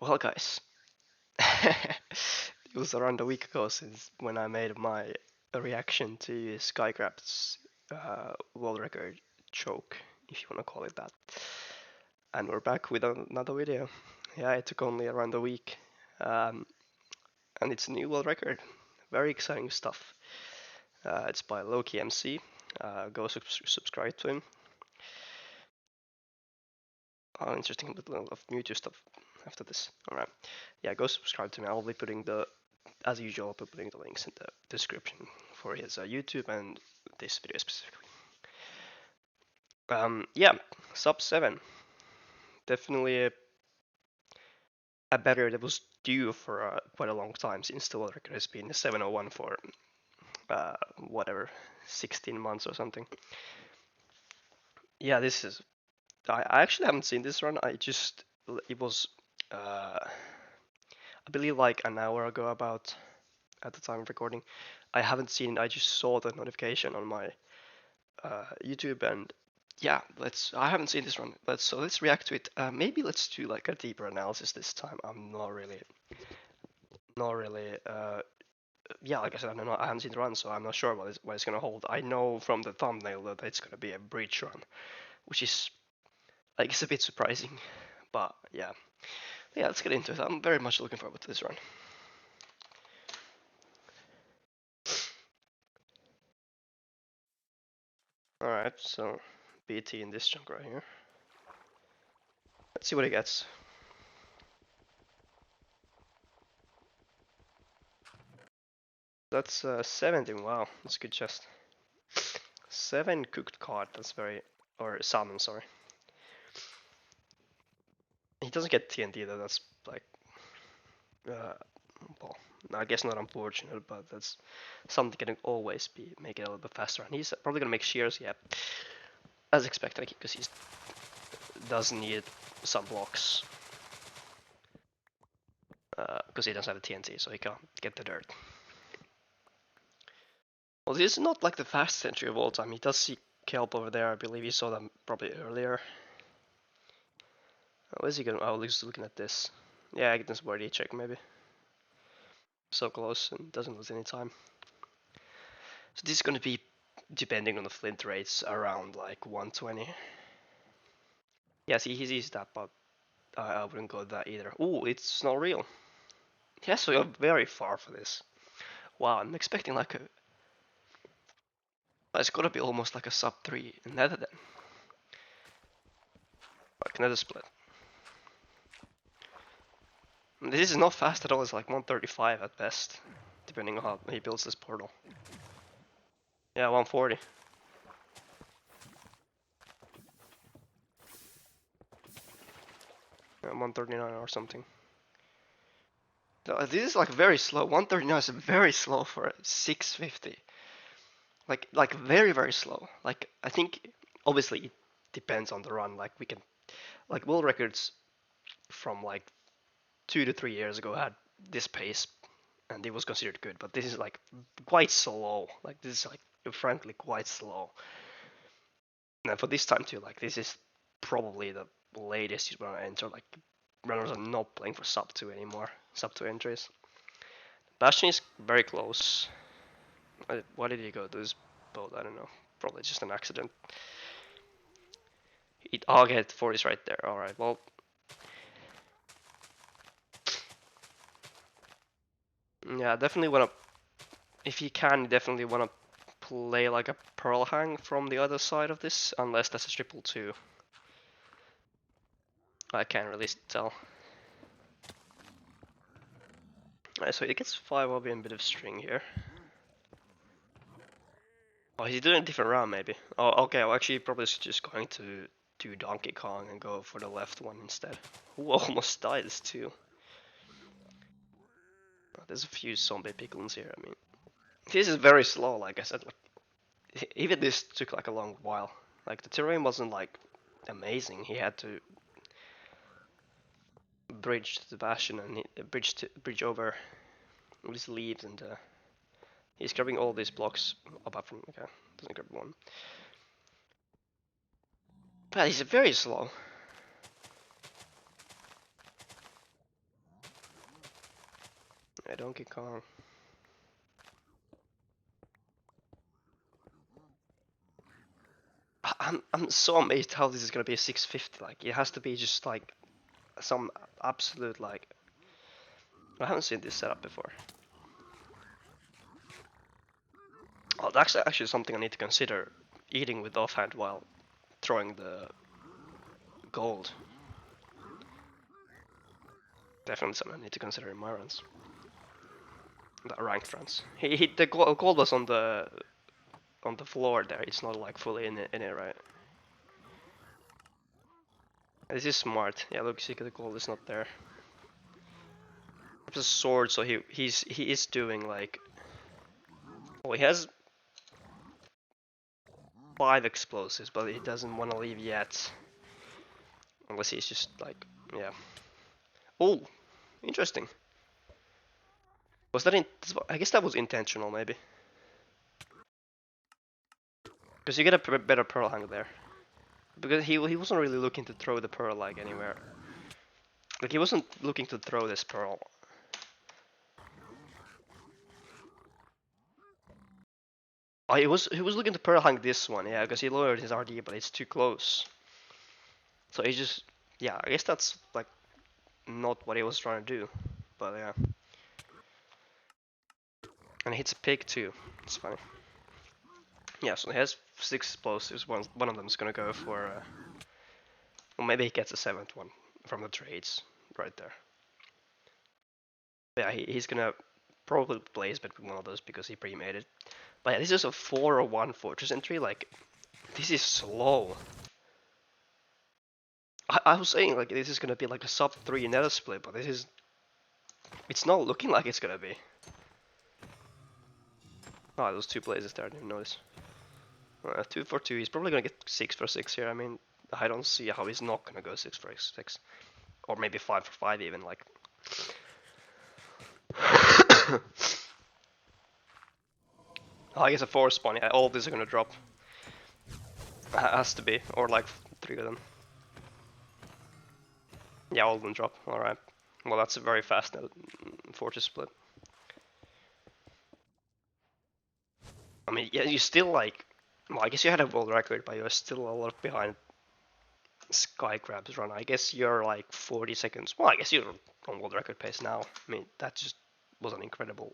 Well, guys, it was around a week ago since when I made my reaction to Skycraft's world record choke, if you want to call it that. And we're back with another video. Yeah, it took only around a week, um, and it's a new world record. Very exciting stuff. It's by Lowkey MC. Go subscribe to him. Oh, interesting little of Mewtwo stuff after this. Alright. Yeah, go subscribe to me. I'll be putting as usual, I'll be putting the links in the description for his YouTube and this video specifically. Yeah, sub 7. Definitely a battery that was due for quite a long time since the world record has been 701 for whatever, 16 months or something. Yeah, this is. I actually haven't seen this run. It was, I believe, like an hour ago about at the time of recording. I haven't seen. I just saw the notification on my YouTube, and yeah, I haven't seen this run. Let's react to it. Maybe let's do like a deeper analysis this time. I'm not really. Yeah, like I said, I haven't seen the run, so I'm not sure what it's gonna hold. I know from the thumbnail that it's gonna be a bridge run, which is, I guess, a bit surprising. But yeah, let's get into it. I'm very much looking forward to this run. Alright, so BT in this chunk right here. Let's see what he gets. That's 17, wow, that's a good chest. 7 cooked cod, that's very, or salmon, sorry. He doesn't get TNT though, that's like, well, I guess not unfortunate, but that's something that can always make it a little bit faster. And he's probably gonna make shears, yeah, as expected, because he does need some blocks. Because he doesn't have a TNT, so he can't get the dirt. Well, this is not like the fastest entry of all time. He does see kelp over there. I believe you saw them probably earlier. Oh, is he going? Oh, he's looking at this. Yeah, I get this birdie check maybe. So close and doesn't lose any time. So this is going to be, depending on the flint rates, around like 120. Yeah, see, he sees that, but I wouldn't go that either. Oh, it's not real. Yeah, so you're very far for this. Wow, I'm expecting like a. It's gotta be almost like a sub 3 nether then. Like nether split. This is not fast at all, it's like 135 at best, depending on how he builds this portal. Yeah, 140. Yeah, 139 or something. This is like very slow. 139 is very slow for a 650. Like very, very slow. Like, I think, obviously, it depends on the run. Like, we can, like, world records from like 2 to 3 years ago had this pace, and it was considered good, but this is like quite slow. Like, this is like frankly quite slow. And for this time too, like, this is probably the latest you want to enter. Like, runners are not playing for sub 2 anymore, sub 2 entries. Bastion is very close. Why did he go to this boat? I don't know. Probably just an accident. Okay, 40 is right there. Alright, well. Yeah, definitely want to. If you can, definitely want to play like a Pearl Hang from the other side of this, unless that's a triple 2. I can't really tell. Alright, so he gets 5 OB and a bit of string here. Oh, he's doing a different round maybe. Oh, okay, well actually probably just going to do Donkey Kong and go for the left one instead. Who almost dies too. Oh, there's a few zombie piglins here, I mean. This is very slow, like I said. Like, even this took like a long while. Like, the terrain wasn't like amazing. He had to bridge to the bastion and bridge over all these leaves, and he's grabbing all these blocks apart from, okay, doesn't grab one. But he's very slow. Yeah, Donkey Kong. I'm so amazed how this is gonna be a 650. Like it has to be just like some absolute like. I haven't seen this setup before. Oh, that's actually something I need to consider. Eating with offhand while throwing the gold. Definitely something I need to consider in my runs. The ranked runs. The gold was on the floor there. It's not like fully in it, right? This is smart. Yeah, look, see the gold is not there. It's a sword, so he is doing like. Oh, he has 5 explosives, but he doesn't want to leave yet. Unless he's just like, yeah. Oh, interesting. Was that in? I guess that was intentional, maybe. Because you get a better pearl hang there. Because he wasn't really looking to throw the pearl like anywhere. Like he wasn't looking to throw this pearl. Oh, he was looking to pearl hang this one, yeah, because he lowered his RD, but it's too close. So he just, yeah, I guess that's like not what he was trying to do, but yeah. And he hits a pig too. It's funny. Yeah, so he has 6 explosives. One of them is gonna go for, well, maybe he gets a 7th one from the trades right there. Yeah, he's gonna probably blaze bet with one of those because he pre-made it. But yeah, this is a 401 fortress entry. Like, this is slow. I was saying like this is gonna be like a sub 3 nether split, but this is. It's not looking like it's gonna be. Oh, those 2 blazes there. I didn't notice. 2 for 2. He's probably gonna get 6 for 6 here. I mean, I don't see how he's not gonna go 6 for 6, or maybe 5 for 5 even. Like. Oh, I guess a 4 spawn. Yeah, all of these are gonna drop. Has to be, or like 3 of them. Yeah, all of them drop. All right. Well, that's a very fast fortress split. I mean, yeah, you still like. Well, I guess you had a world record, but you're still a lot behind Sky Crab's run. I guess you're like 40 seconds. Well, I guess you're on world record pace now. I mean, that just was an incredible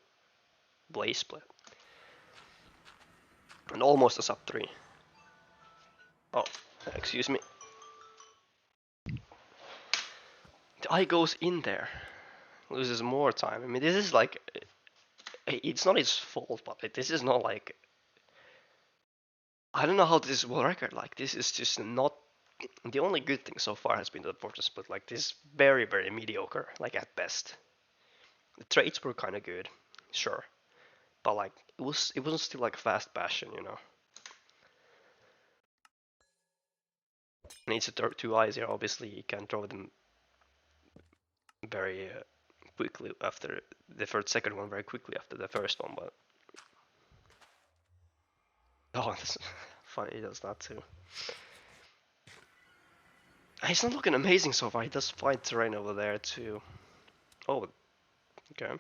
blaze split. And almost a sub 3. Oh, excuse me. The eye goes in there. Loses more time. I mean, this is like. It's not his fault, but this is not like. I don't know how this is world record. Like, this is just not. The only good thing so far has been the fortress split. Like, this is very, very mediocre. Like, at best. The trades were kind of good, sure, but like it wasn't still like fast bastion, you know. Needs to throw 2 eyes here. Obviously, you can throw them very quickly after the second one, very quickly after the first one. But oh, that's funny. He does that too. He's not looking amazing so far. He does find terrain over there too. Oh, okay.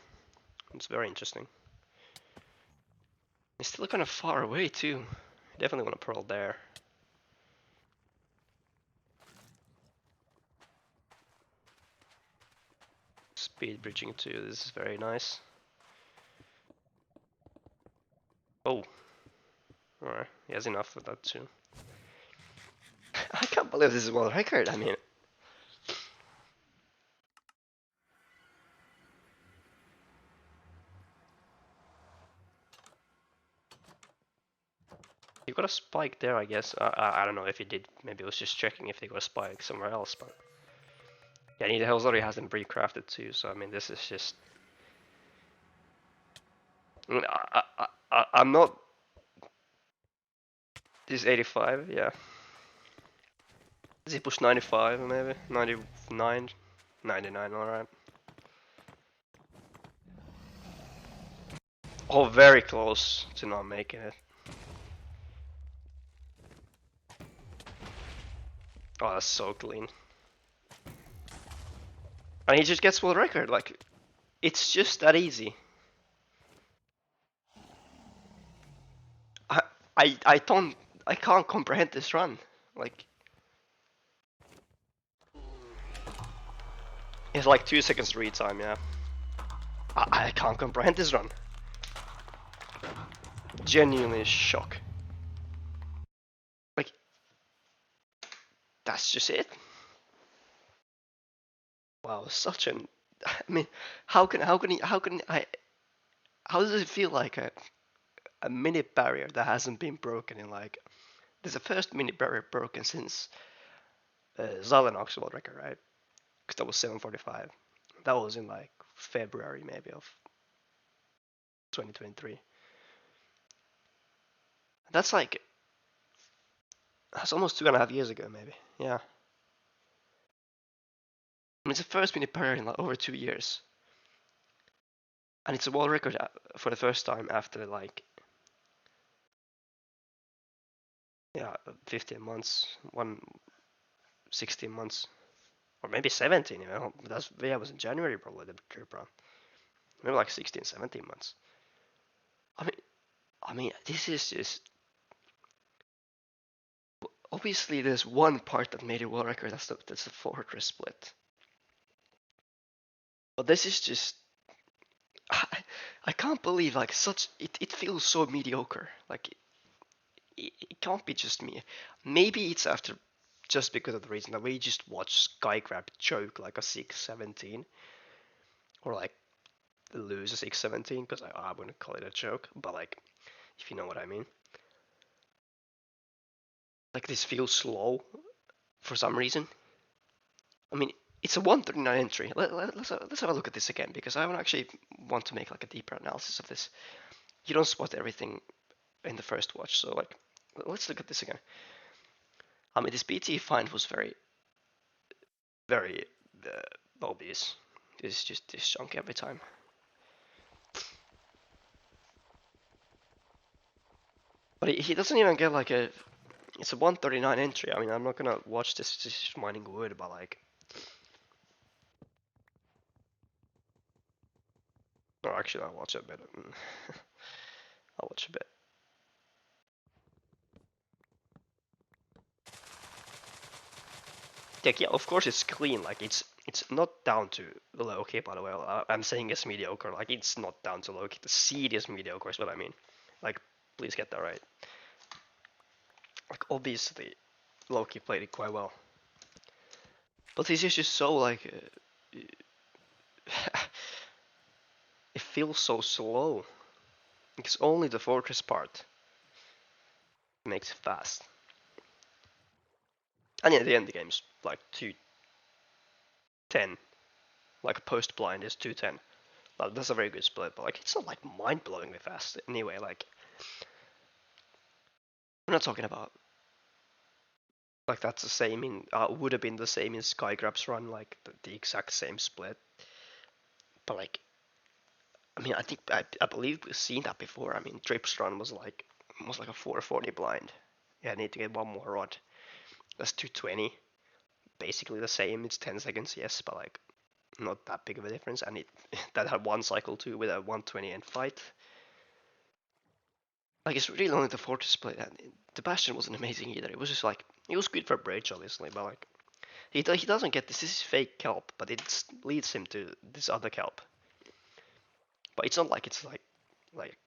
It's very interesting. He's still kind of far away too. Definitely want to pearl there. Speed bridging too. This is very nice. Oh, alright. He has enough of that too. I can't believe this is world record. I mean, he got a spike there, I guess. I don't know if he did. Maybe he was just checking if they got a spike somewhere else. But yeah, he already has them pre-crafted too. So I mean, this is just. I mean, I'm not. This is 85, yeah. Does he push 95 maybe? 99? 99, alright. Oh, very close to not making it. Oh, that's so clean. And he just gets world record, like. It's just that easy. I I can't comprehend this run. Like it's like 2 seconds read time. Yeah. I can't comprehend this run. Genuinely shock. Like that's just it. Wow, such an. I mean, how does it feel like a mini barrier that hasn't been broken in like this is the first mini barrier broken since Zalenox world record, right? Because that was 745. That was in like February maybe of 2023. That's like that's almost 2.5 years ago maybe. Yeah. I mean, it's the first mini barrier in like over 2 years, and it's a world record for the first time after like yeah 15 months, 16 months, or maybe 17. You know, that's yeah, it was in January probably the trip run. Maybe like 16, 17 months. I mean, this is just obviously there's one part that made it world record. That's the fortress split. But this is just I can't believe like such it feels so mediocre. Like it can't be just me. Maybe it's after just because of the reason that we just watch Skygrab choke like a 617 or like lose a 617 because I wouldn't call it a choke, but like if you know what I mean. Like this feels slow for some reason. I mean, it's a 139 entry. Let's have a look at this again because I actually want to make like a deeper analysis of this. You don't spot everything in the first watch, so like let's look at this again. I mean, this BT find was very obvious. It's just this chunk every time. But he doesn't even get like a. It's a 139 entry. I mean, I'm not gonna watch this just mining wood, but like. No, actually, I'll watch a bit. I'll watch a bit. Yeah, of course it's clean. Like it's not down to Lowkey, by the way. I'm saying it's mediocre. Like it's not down to Lowkey. The seed is mediocre, is what I mean. Like, please get that right. Like obviously, Lowkey played it quite well, but this is just so like. It feels so slow. It's only the fortress part makes it fast. And in the end, the game's like 210. Like post blind is 210. Like, that's a very good split, but like it's not like mind-blowingly fast anyway. Like we're not talking about like that's the same in would have been the same in Skygrab's run, like the exact same split. But like I mean, I believe we've seen that before. I mean, Drip's run was like a 440 blind. Yeah, I need to get one more rod. That's 220. Basically the same. It's 10 seconds, yes, but like not that big of a difference. And it that had one cycle too with a 120 end fight. Like it's really only the Fortress split. And the Bastion wasn't amazing either. It was just like it was good for Bridge, obviously, but like he doesn't get this. This is fake kelp, but it leads him to this other kelp. But it's not like it's like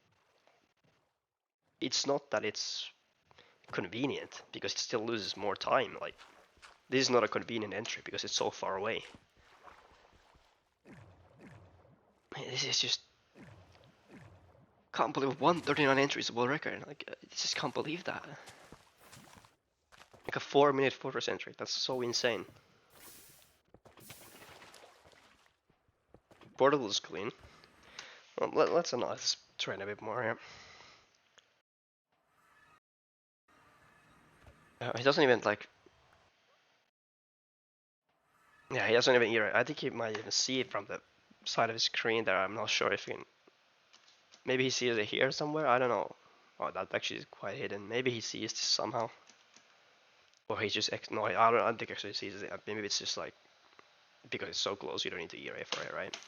it's not that it's convenient because it still loses more time. Like this is not a convenient entry because it's so far away. This is just can't believe 139 entries world record. Like I just can't believe that. Like a 4-minute fortress entry. That's so insane. Portal is clean. Well, let's analyze this terrain a bit more here. He doesn't even like. Yeah, he doesn't even hear it. I think he might even see it from the side of his screen there. I'm not sure if he can. Maybe he sees it here somewhere. I don't know. Oh, that actually is quite hidden. Maybe he sees this somehow. Or he just no. I don't think actually sees it. Maybe it's just like because it's so close, you don't need to ERA for it, right?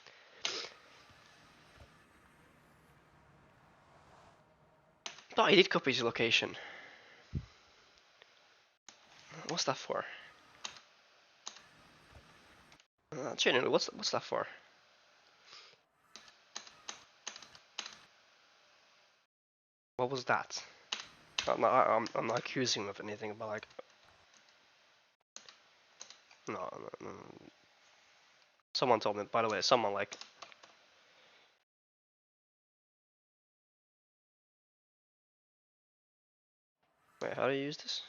No, he did copy his location. What's that for? Genuinely, what's that for? What was that? I'm not accusing him of anything, but like, no. Someone told me. By the way, someone like. Wait, how do you use this?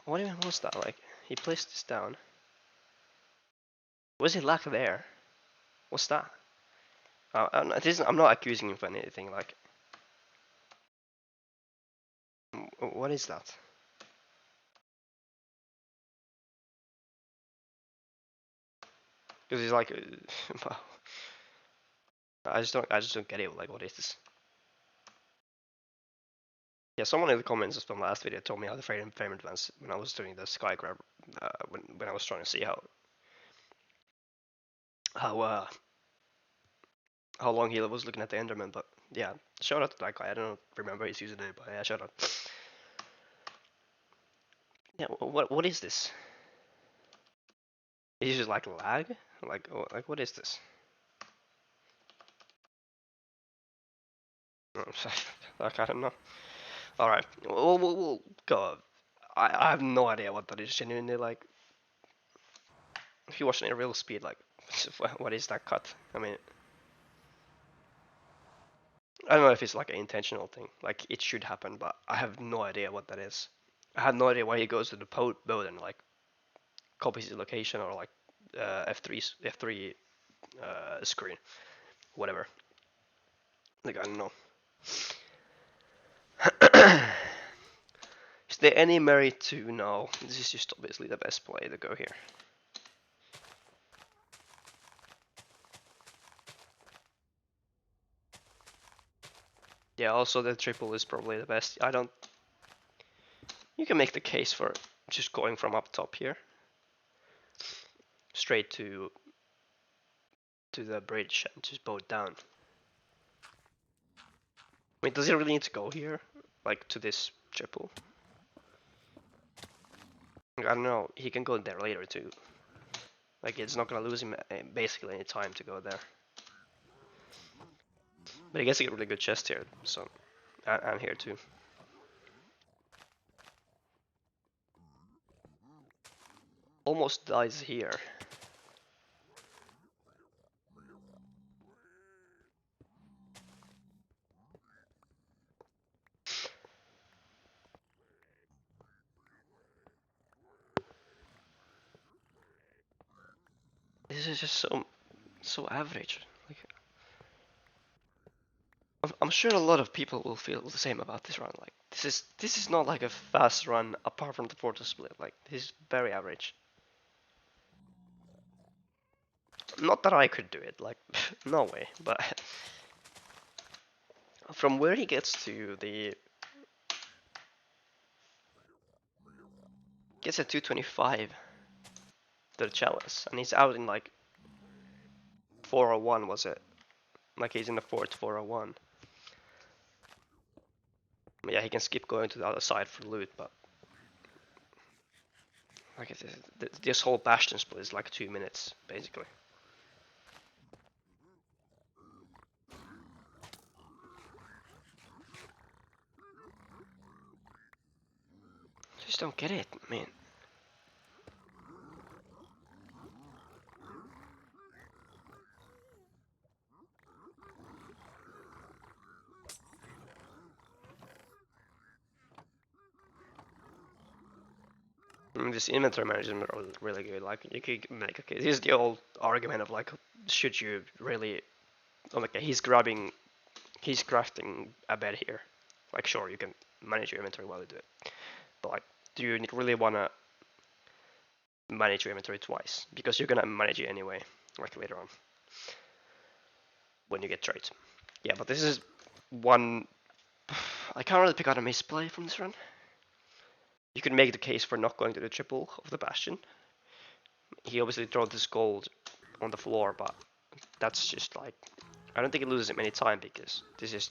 What even was that? Like, he placed this down. Was it lack there? What's that? I'm not accusing him for anything. Like, what is that? Because he's like, well, I just don't get it. Like, what is this? Yeah, someone in the comments from last video told me how the frame advance when I was doing the sky grab, when I was trying to see how how long he was looking at the Enderman. But yeah, shout out to that guy. I don't remember his username, but yeah, shout out. Yeah, what is this? Is it just like lag? Like what is this? Like I don't know. All right, we'll go. I have no idea what that is. Genuinely, like if you watch it in real speed, like what is that cut? I mean, I don't know if it's like an intentional thing. Like it should happen, but I have no idea what that is. I have no idea why he goes to the mode and like copies the location or like F3 screen, whatever. Like I don't know. Is there any merit to no? This is just obviously the best play to go here. Yeah, also the triple is probably the best. I don't. You can make the case for just going from up top here, straight to the bridge and just boat down. I mean, does he really need to go here, like to this triple? I don't know. He can go there later too. Like it's not gonna lose him basically any time to go there. But he gets a really good chest here, so and here too. Almost dies here. This is just so average. Like, I'm sure a lot of people will feel the same about this run. Like this is not like a fast run apart from the portal split. Like this is very average. Not that I could do it. Like no way. But from where he gets to the gets at 225 to the chalice, and he's out in like 401 was it? Like he's in the fourth 401. Yeah, he can skip going to the other side for loot, but like this whole bastion split is like 2 minutes basically. Just don't get it, man. This inventory management is really good. Like you could make a case. Here's the old argument of like, should you really? Okay, he's crafting a bed here. Like, sure, you can manage your inventory while you do it, but like, do you really wanna manage your inventory twice? Because you're gonna manage it anyway, like later on when you get traits. Yeah, but this is one. I can't really pick out a misplay from this run. You could make the case for not going to the triple of the bastion. He obviously threw this gold on the floor, but that's just like, I don't think it loses him any time because there's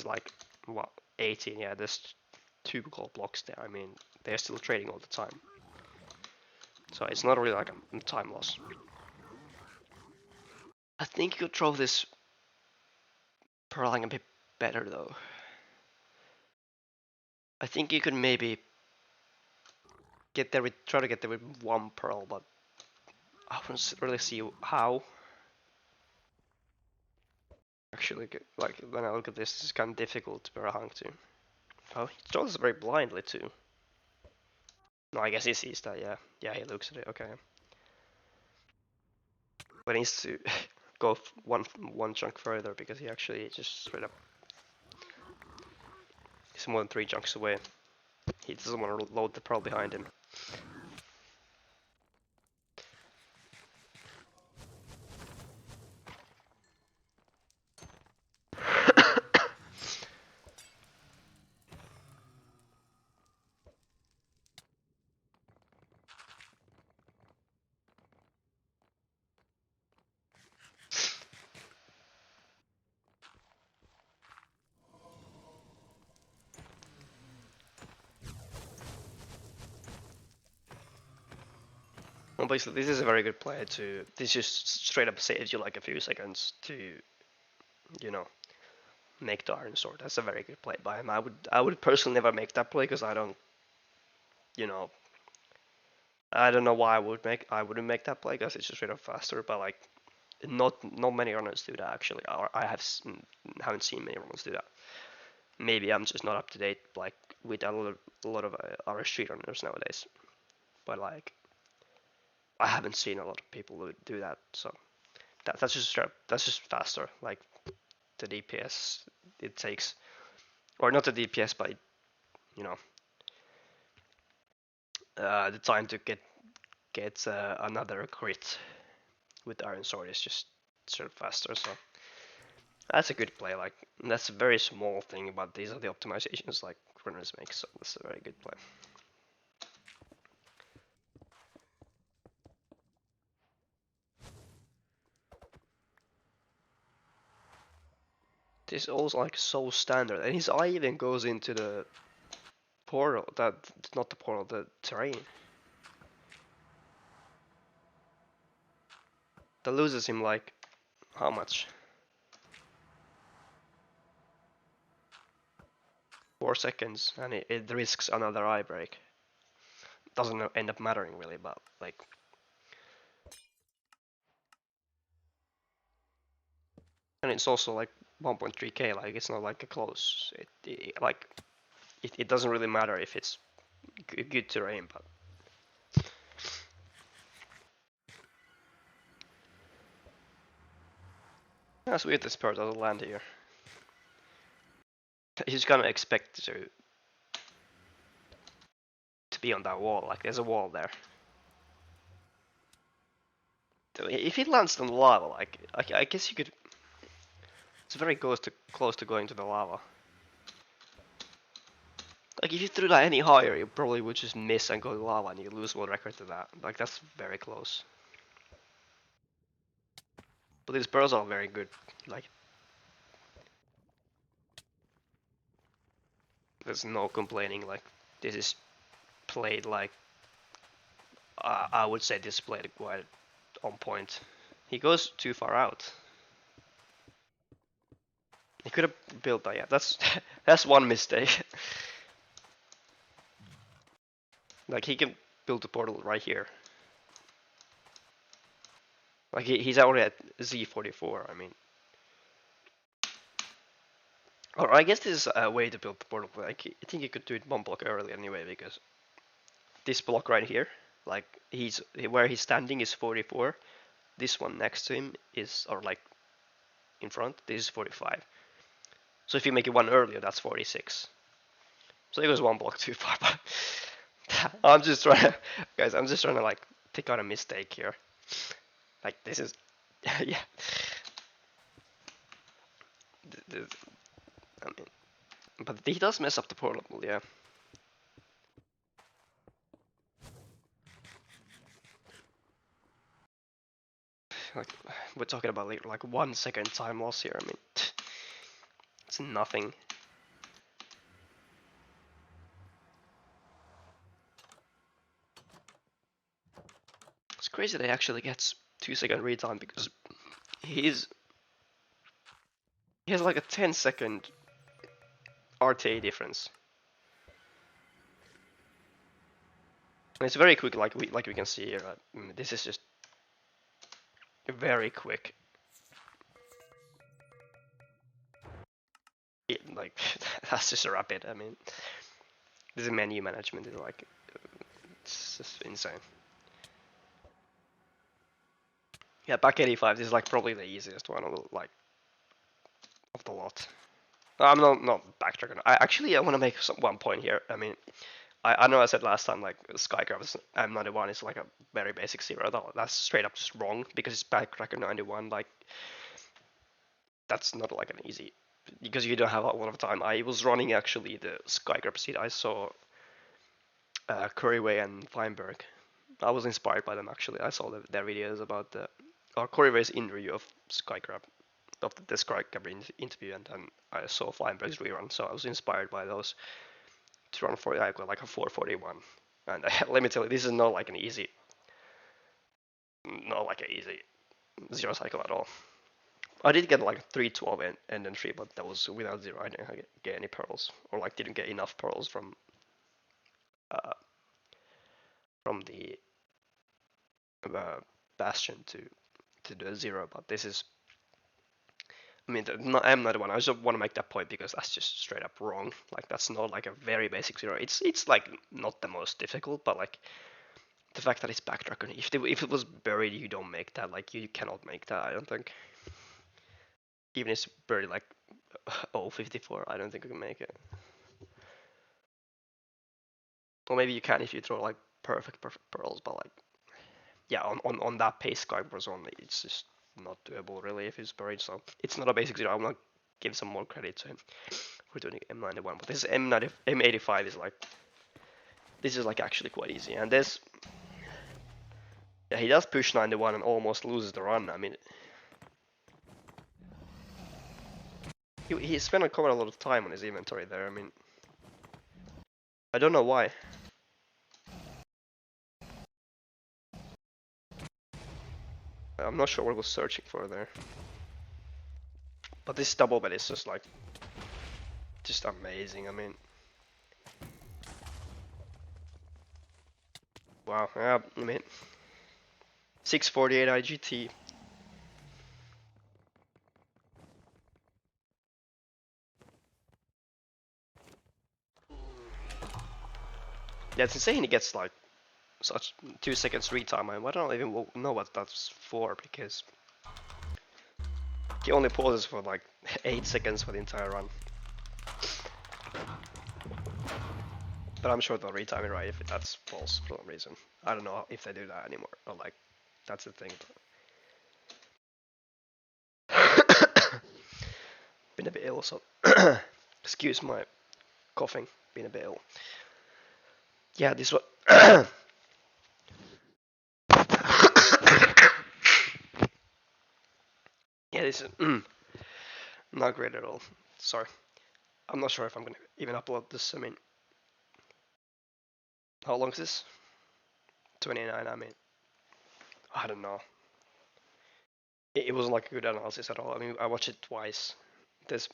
like what 18, yeah, there's 2 gold blocks there. I mean, they're still trading all the time, so it's not really like a time loss. I think you could throw this pearling a bit better though. I think you could maybe try to get there with 1 pearl, but I don't really see how. Actually, like when I look at this, it's kind of difficult to pearl hang too. Oh, he throws very blindly too. No, I guess he sees that. Yeah, yeah, he looks at it. Okay, but he needs to go one chunk further because he actually just straight up. He's more than 3 chunks away. He doesn't want to load the pearl behind him. Well, basically, this is a very good play to. This just straight up saves you like a few seconds to, you know, make the iron sword. That's a very good play by him. I would personally never make that play because I don't, you know, I don't know why I wouldn't make that play because it's just straight up faster. But like, not many runners do that actually. Or I haven't seen many runners do that. Maybe I'm just not up to date like with a lot of our street runners nowadays. But like, I haven't seen a lot of people who do that. So that's just faster. Like the DPS it takes, or not the DPS, but you know, the time to get another crit with the Iron Sword is just sort of faster. So that's a good play. Like that's a very small thing, but these are the optimizations like runners make. So that's a very good play. This is also like so standard, and his eye even goes into the portal. That's not the portal, the terrain. That loses him like how much? 4 seconds, and it risks another eye break. Doesn't end up mattering really, but like. And it's also like 1.3k, like it's not like a close. It doesn't really matter if it's good terrain, but that's weird. This bird doesn't land here. He's gonna expect to be on that wall. Like there's a wall there. So if it lands on the lava, like I guess you could. It's very close to going to the lava. Like if you threw that any higher, you probably would just miss and go to the lava, and you lose world record to that. Like that's very close. But these birds are very good. Like there's no complaining. Like this is played like I would say this played quite on point. He goes too far out. He could have built that. Yeah, that's that's one mistake. Like he can build the portal right here. Like he's already at Z44. I mean, or I guess this is a way to build the portal. Like I think you could do it 1 block early anyway because this block right here, like where he's standing is 44. This one next to him is, or like in front, this is 45. So if you make it one earlier, that's 46. So it goes 1 block too far. But I'm just trying to, guys. I'm just trying to like pick out a mistake here. Like this is, yeah. I mean, but he does mess up the portal, yeah. like we're talking about like 1 second time loss here. I mean, it's nothing. It's crazy that he actually gets 2-second retime because he has like a 10-second RTA difference. And it's very quick, like we can see here. This is just very quick. Like that's just rapid. I mean, this menu management is like it's just insane. Yeah, back 85. This is like probably the easiest one of the lot. I'm not backtracking. I want to make one point here. I mean, I know I said last time like Skycraft's M91 is like a very basic zero. That's straight up just wrong because it's backtracker 91. Like that's not like an easy because you don't have a lot of time. I was running actually the Skycraft seed. I saw Curryway and Feinberg. I was inspired by them actually. I saw their videos about the Curryway's interview of Skycraft of the Skycraft interview, and then I saw Feinberg's rerun. So I was inspired by those to run for like a 441. And let me tell you, this is not like an easy zero cycle at all. I did get like 312 and then 3, but that was without zero. I didn't get any pearls, or like didn't get enough pearls from the bastion to do a zero. But this is, I mean, I'm not the one. I just want to make that point because that's just straight up wrong. Like that's not like a very basic zero. It's like not the most difficult, but like the fact that it's backtracker. If it was buried, you don't make that. Like you cannot make that. I don't think. Even if it's buried like 054, I don't think you can make it. Or maybe you can if you throw like perfect pearls, but like yeah, on that pace Skywars only, it's just not doable really if it's buried. So it's not a basic zero. I want to give some more credit to him for doing M91, but this M85 is like this is like actually quite easy. And this, yeah, he does push 91 and almost loses the run. I mean, he spent quite a lot of time on his inventory there. I mean, I don't know why. I'm not sure what I was searching for there. But this double bet is just like, just amazing. I mean, wow. Yeah, I mean, 648 IGT. Yeah, it's insane. He gets like such 2 seconds retime. I don't even know what that's for because he only pauses for like 8 seconds for the entire run. But I'm sure they'll retime it right if that's false for some reason. I don't know if they do that anymore. Or like, that's the thing. Been a bit ill, so excuse my coughing. Been a bit ill. Yeah, this one. Yeah, this is not great at all. Sorry. I'm not sure if I'm gonna even upload this. I mean, how long is this? 29. I mean, I don't know. It wasn't like a good analysis at all. I mean, I watched it twice. There's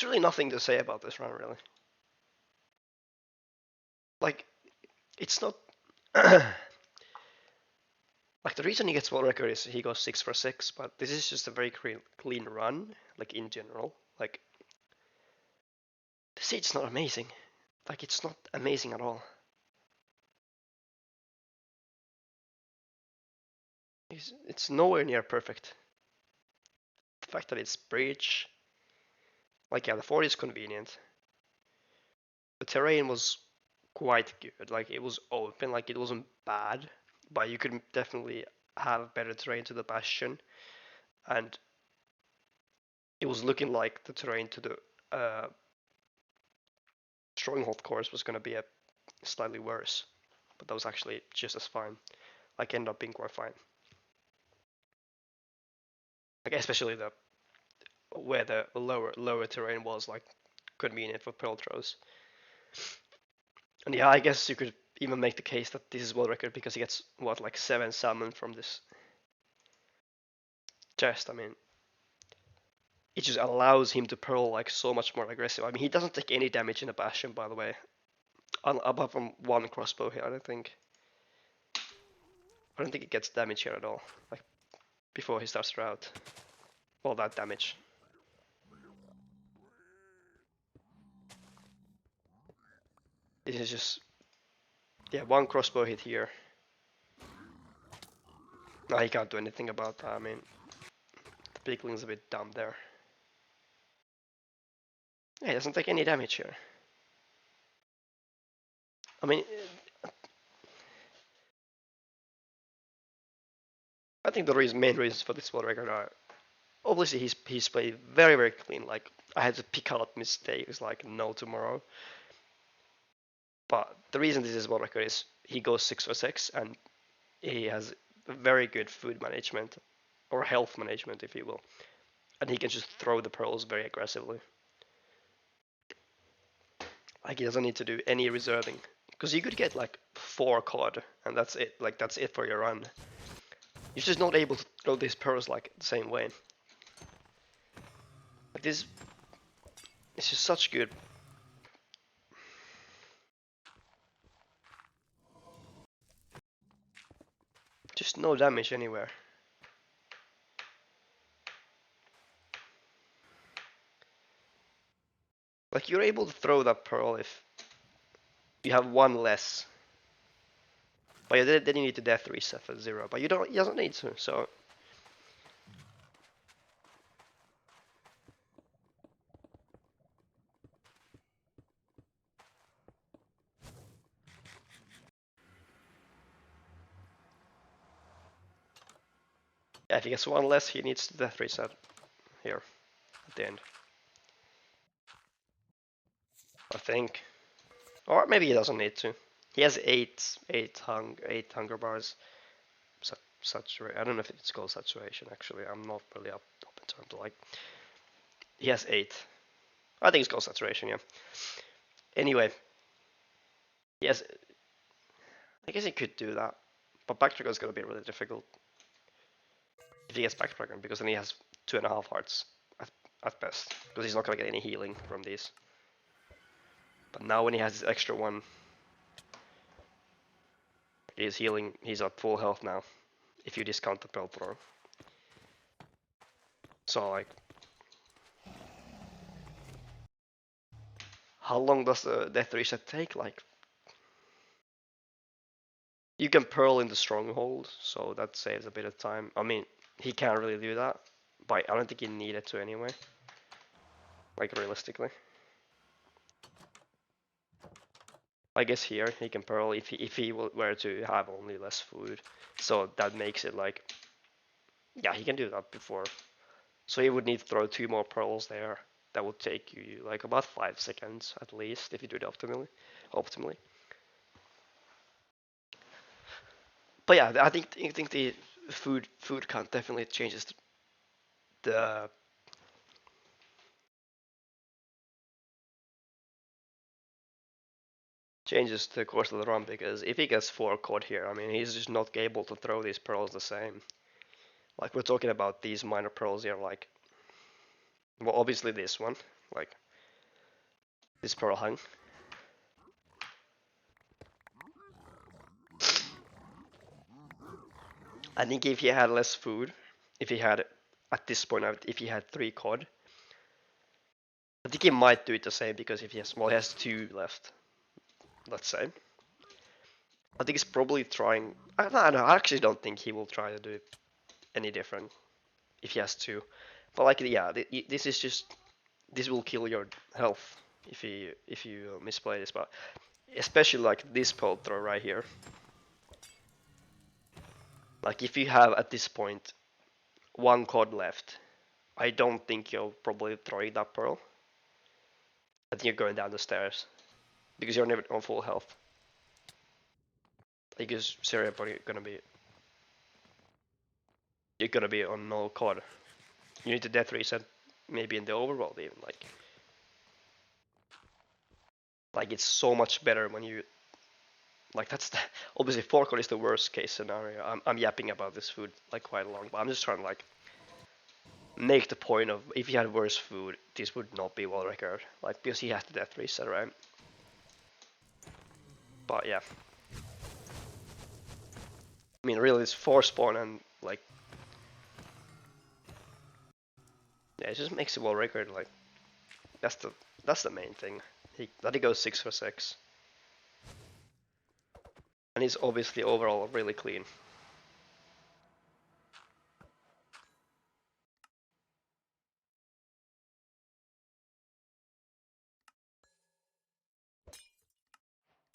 really nothing to say about this run, really. Like, it's not. Like the reason he gets world record is he goes 6 for 6, but this is just a very clean run, like in general. Like the stage's not amazing. Like it's not amazing at all. It's nowhere near perfect. The fact that it's breach, like yeah, the 40 is convenient. The terrain was quite good. Like it was open, like it wasn't bad, but you could definitely have better terrain to the bastion, and it was looking like the terrain to the stronghold course was gonna be a slightly worse, but that was actually just as fine. Like ended up being quite fine. like especially the where the lower terrain was like convenient for pearl throws. And yeah, I guess you could even make the case that this is world record because he gets what like 7 salmon from this chest. I mean, it just allows him to pearl like so much more aggressive. I mean, he doesn't take any damage in a bastion, by the way, apart from one crossbow here. I don't think he gets damage here at all. Like before he starts the route, all that damage. This is just yeah, one crossbow hit here. No, he can't do anything about that. I mean, the pigling's a bit dumb there. Yeah, he doesn't take any damage here. I mean, I think the main reasons for this world record are obviously he's played very clean. Like I had to pick out mistakes like no tomorrow. But the reason this is world record is he goes 6 for 6 and he has very good food management or health management, if you will, and he can just throw the pearls very aggressively. Like he doesn't need to do any reserving because you could get like 4 cod and that's it. Like that's it for your run. You're just not able to throw these pearls like the same way. Like this, it's just such good. Just no damage anywhere. Like you're able to throw that pearl if you have one less. But then you need to death reset for 0. But you don't. He doesn't need to. So yeah, if he gets one less, he needs to death reset here at the end. I think, or maybe he doesn't need to. He has eight hunger bars. I don't know if it's called saturation. Actually, I'm not really up in terms of like. He has 8. I think it's called saturation. Yeah. Anyway, yes, I guess he could do that, but backtrack is gonna be really difficult if he gets backtrack because then he has 2.5 hearts at best because he's not gonna get any healing from these. But now when he has this extra one, he's healing. He's at full health now. If you discount the pearl throw. So like, how long does the death reset take? Like, you can pearl in the stronghold, so that saves a bit of time. I mean, he can't really do that, but I don't think he needed to anyway. Like realistically, I guess here he can pearl if he were to have only less food, so that makes it like, yeah, he can do that before. So he would need to throw 2 more pearls there. That would take you like about 5 seconds at least if you do it optimally. But yeah, I think the food count definitely changes the course of the run because if he gets 4 caught here, I mean he's just not able to throw these pearls the same. Like we're talking about these minor pearls here, like well obviously this one, like this pearl hung. I think if he had less food, if he had at this point if he had 3 cod, I think he might do it the same because if he has 2 left, let's say. I think he's probably trying. I don't know. I actually don't think he will try to do it any different if he has 2. But like, yeah, this is just this will kill your health if you misplay this. But especially like this pole throw right here. Like if you have at this point 1 cod left, I don't think you're probably throwing that pearl. I think you're going down the stairs because you're never on full health. Because Syria probably you're gonna be on no cod. You need to death reset maybe in the overworld even, like it's so much better when you like that's the, obviously forecourt is the worst case scenario. I'm yapping about this food like quite long, but I'm just trying to like make the point of if he had worse food, this would not be world record, like because he has the death reset, right? But yeah, I mean really it's 4 spawn and like yeah, it just makes it world record. Like that's the main thing. That he goes 6 for 6, and he's obviously overall really clean.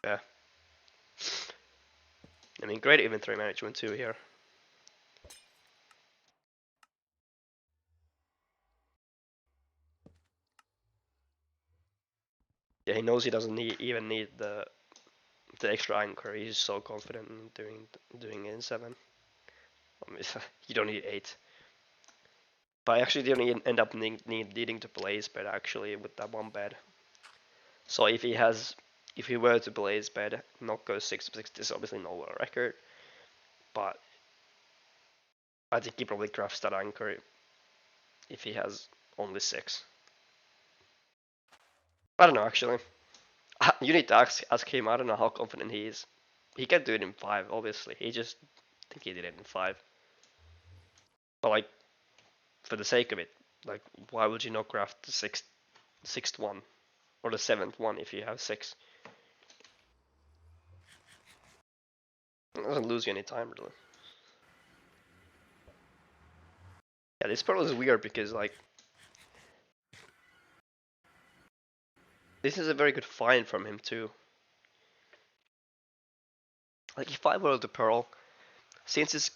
Yeah, I mean great inventory management too here. Yeah, he knows he doesn't even need the extra anchor. He's so confident in doing it in 7. I mean, you don't need 8. But I actually didn't end up needing to blaze bed actually with that one bed. So if he were to blaze bed, not go 6 for 6, this is obviously no world record. But I think he probably crafts that anchor if he has only 6. I don't know actually. You need to ask him. I don't know how confident he is. He can do it in 5, obviously. He just think he did it in 5. But like for the sake of it, like why would you not craft the sixth one or the 7th one if you have 6? It doesn't lose you any time really. Yeah, this pearl is weird because like this is a very good find from him too. Like if I were the pearl, since it's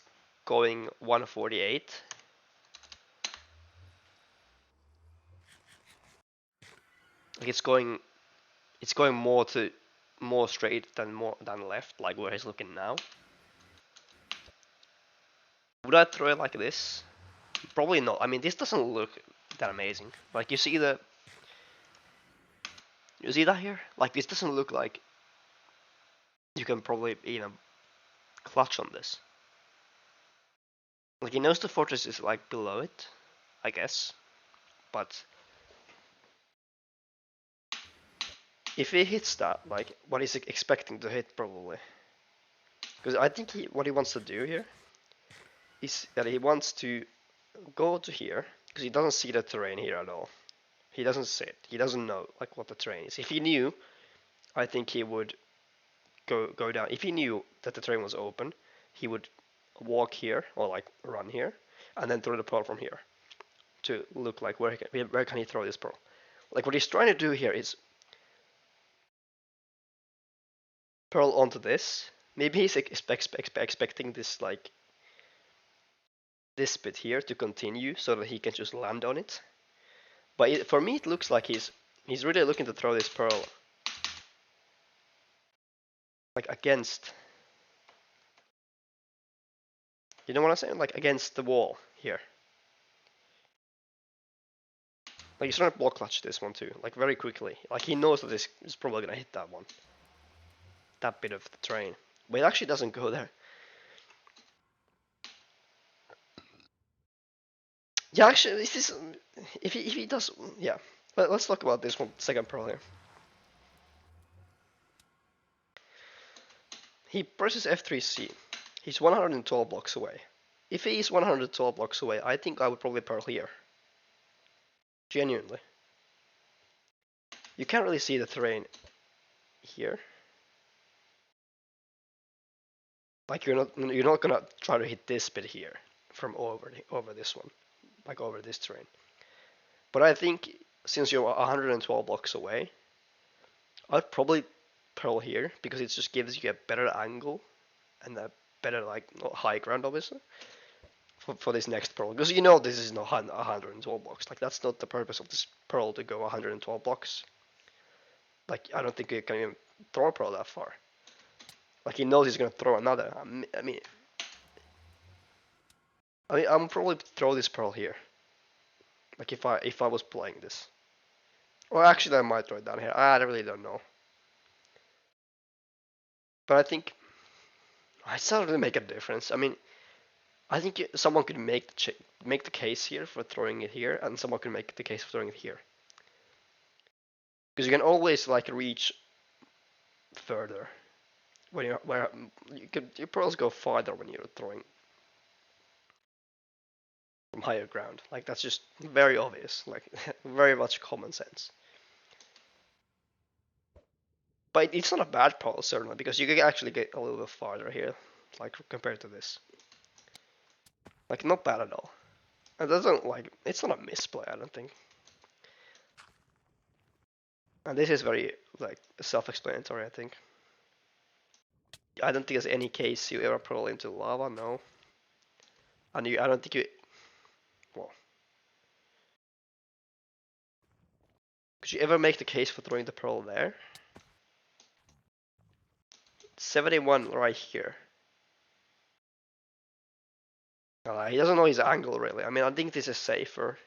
going 148, like it's going more straight than left, like where he's looking now. Would I throw it like this? Probably not. I mean, this doesn't look that amazing. Like you see that here? Like this doesn't look like you can probably even clutch on this. Like he knows the fortress is like below it, I guess, but if he hits that, like what he's expecting to hit probably, because I think what he wants to do here is that he wants to go to here because he doesn't see the terrain here at all. He doesn't see it. He doesn't know like what the terrain is. If he knew, I think he would go down. If he knew that the terrain was open, he would walk here or like run here and then throw the pearl from here to look like where can he throw this pearl. Like what he's trying to do here is pearl onto this. Maybe he's expecting this like this bit here to continue so that he can just land on it. But for me, it looks like he's really looking to throw this pearl like against. You know what I'm saying? Like against the wall here. Like he's trying to block clutch this one too, like very quickly. Like he knows that this is probably gonna hit that one, that bit of the terrain. But it actually doesn't go there. Yeah, actually, this is if he does, yeah. Let's talk about this one second pearl here. He presses F3C. He's 112 blocks away. If he is 112 blocks away, I think I would probably pearl here. Genuinely. You can't really see the terrain here. Like you're not gonna try to hit this bit here from over this one, like over this terrain. But I think since you're 112 blocks away, I'd probably pearl here because it just gives you a better angle and a better like high ground obviously for this next pearl, because you know this is not 112 blocks. Like that's not the purpose of this pearl to go 112 blocks. Like I don't think you can even throw a pearl that far. Like he knows he's gonna throw another. I mean I'm probably throw this pearl here. Like if I was playing this. Or actually I might throw it down here. I really don't know. But I think it doesn't really make a difference. I mean, I think someone could make the case here for throwing it here, and someone could make the case for throwing it here. Because you can always like reach further when you're where you pearls go farther when you're throwing from higher ground. Like that's just very obvious. Like very much common sense. But it's not a bad pearl certainly because you can actually get a little bit farther here, like compared to this. Like not bad at all. It doesn't like it's not a misplay. I don't think. And this is very like self-explanatory. I think. I don't think there's any case you ever pearl into lava. No. And I don't think you. Well, could you ever make the case for throwing the pearl there? 71 right here. He doesn't know his angle really. I mean, I think this is safer.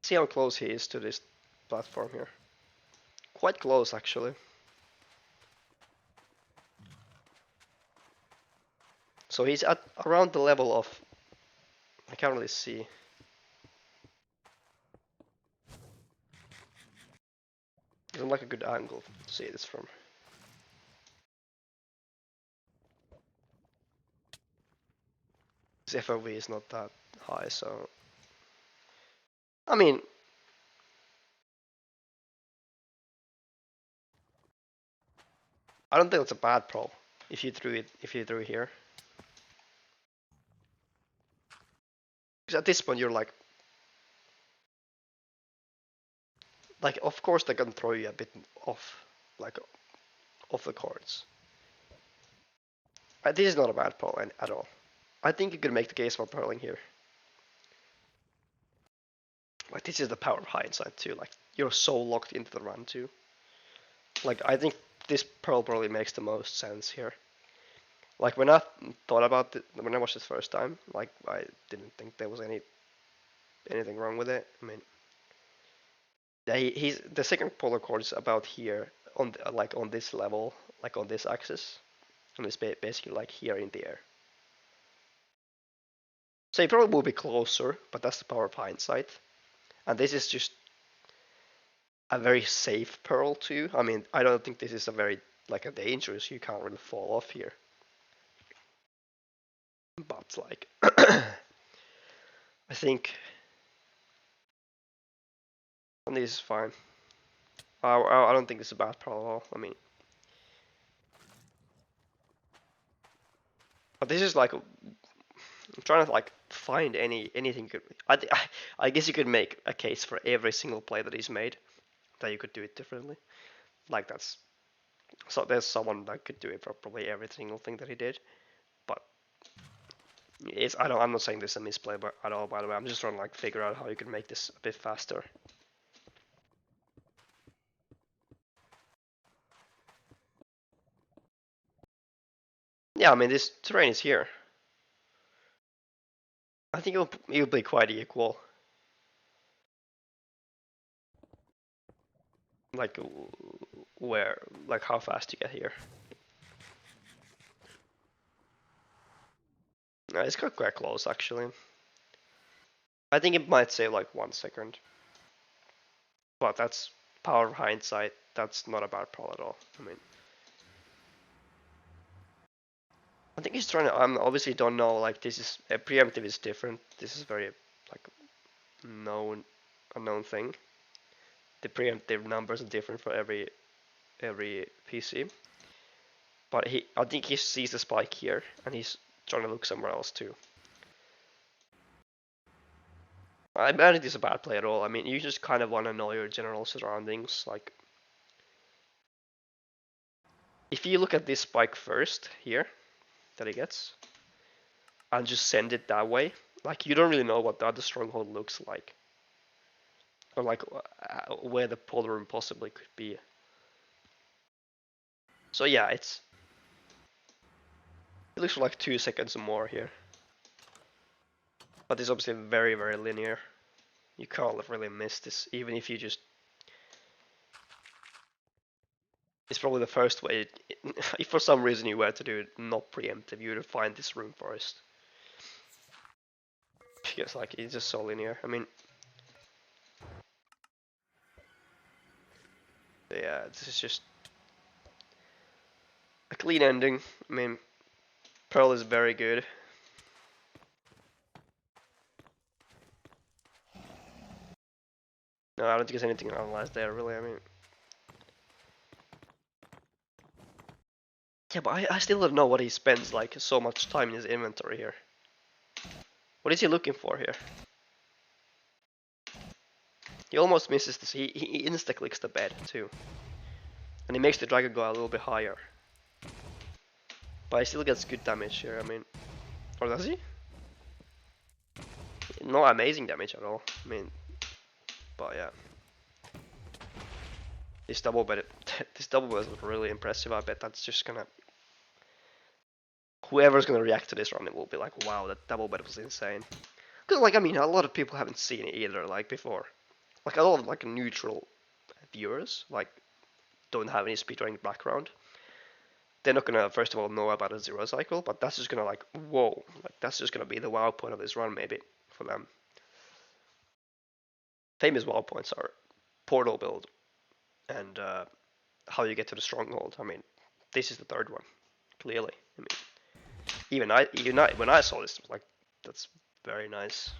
See how close he is to this platform here. Quite close actually. So he's at around the level of. I can't really see. Doesn't like a good angle to see this from. His FOV is not that high, so. I mean, I don't think it's a bad pro if you threw it here. Because at this point you're like of course they can throw you a bit off, like off the cards. This is not a bad pearl at all. I think you could make the case for pearling here. Like this is the power of hindsight too. Like you're so locked into the run too. Like I think this pearl probably makes the most sense here. Like when I thought about it, when I watched this first time, like I didn't think there was anything wrong with it. I mean, he's the second polar chord is about here on like on this level, like on this axis, and it's basically like here in the air. So he probably will be closer, but that's the power of hindsight. And this is just a very safe pearl too. I mean, I don't think this is a very like a dangerous. You can't really fall off here. But like, I think this is fine. I don't think it's a bad pearl at all. I mean, but this is like I'm trying to like find anything good. I guess you could make a case for every single play that he's made that you could do it differently. Like that's so there's someone that could do it for probably every single thing that he did. But I'm not saying this is a misplay but at all, by the way. I'm just trying to like figure out how you can make this a bit faster. Yeah, I mean this terrain is here. I think it'll be quite equal. Like where, like how fast you get here. It's got quite close actually. I think it might say like 1 second. But that's power of hindsight. That's not a bad pearl at all. I mean, I think he's trying to. I obviously don't know. Like this is preemptive is different. This is very like a known thing. The preemptive numbers are different for every PC. But I think he sees the spike here, and he's trying to look somewhere else too. I don't think this is a bad play at all. I mean, you just kind of want to know your general surroundings. Like, if you look at this spike first here that he gets, and just send it that way, like you don't really know what the other stronghold looks like, or like where the polar room possibly could be. So yeah, it's It looks like 2 seconds more here. But it's obviously very, very linear. You can't really miss this, even if you just... It's probably the first way, if for some reason you were to do it not preemptive, you would find this room first. Because like, it's just so linear. I mean... Yeah, this is just... a clean ending. I mean, Pearl is very good. No, I don't think there's anything to analyze there, really. I mean... Yeah, but I still don't know what he spends like so much time in his inventory here. What is he looking for here? He almost misses this. He insta-clicks the bed too. And he makes the dragon go a little bit higher. But he still gets good damage here, I mean... Or does he? No amazing damage at all. I mean... But yeah. This double bed... this double bed is really impressive. I bet that's just gonna... Whoever's gonna react to this run, it will be like, wow, that double bed was insane. Because, like, I mean, a lot of people haven't seen it either, like, before. Like, a lot of, like, neutral viewers, like, don't have any speedrunning background. They're not gonna, first of all, know about a zero cycle, but that's just gonna, like, whoa. Like, that's just gonna be the wow point of this run, maybe, for them. Famous wow points are portal build and how you get to the stronghold. I mean, this is the third one, clearly. I mean, when I saw this, I was like, that's very nice.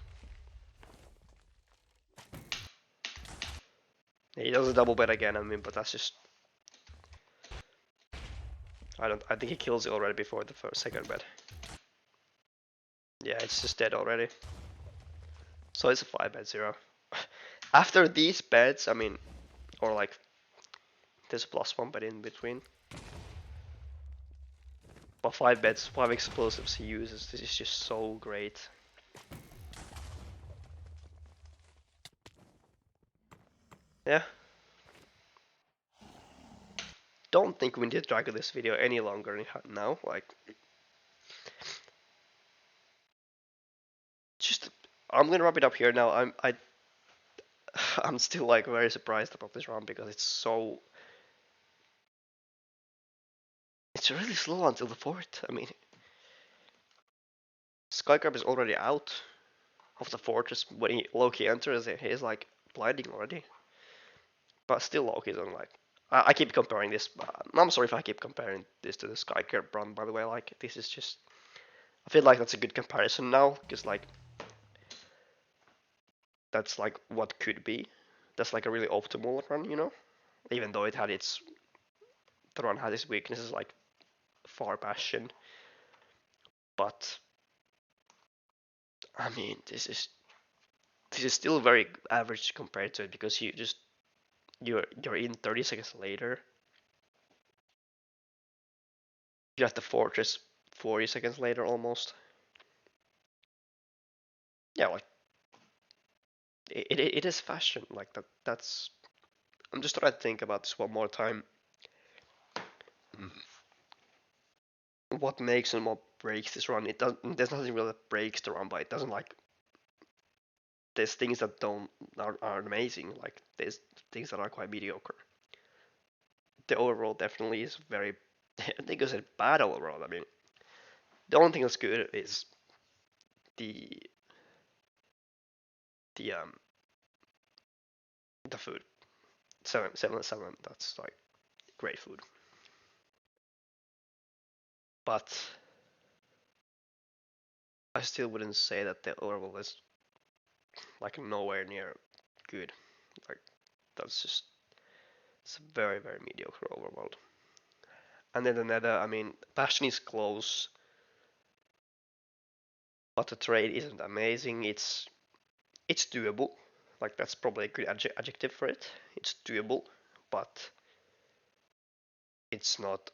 He does a double bet again, I mean, but that's just... I think he kills it already before the second bet. Yeah, it's just dead already. So it's a 5-bet 0. After these bets, I mean, or like, there's a +1 bet in between. But 5 bets, 5 explosives he uses, this is just so great. Yeah. Don't think we need to drag this video any longer now, like... Just, I'm gonna wrap it up here now. I'm still like very surprised about this run because it's so... It's really slow until the fourth. I mean, Skycrab is already out of the fortress when Lowkey enters. He's like blinding already. But still, Lowkey's on like... I keep comparing this. I'm sorry if I keep comparing this to the Skycrab run. By the way, like this is just... I feel like that's a good comparison now because like that's like what could be. That's like a really optimal run, you know. Even though it had its... The run had its weaknesses like far bastion. But I mean, this is still very average compared to it because you're in 30 seconds later. You have the fortress 40 seconds later almost. Yeah, like it is fashion like that. That's... I'm just trying to think about this one more time. What makes and what breaks this run? It doesn't. There's nothing really that breaks the run, but it doesn't like... There's things that are amazing. Like there's things that are quite mediocre. The overall definitely is very... I think it's a bad overall. I mean, the only thing that's good is the the um the food. 777. That's like great food. But I still wouldn't say that the overall is like nowhere near good. Like that's just... It's a very, very mediocre overworld. And then the Nether, I mean, Bastion is close, but the trade isn't amazing. It's doable. Like that's probably a good adjective for it. It's doable, but it's not...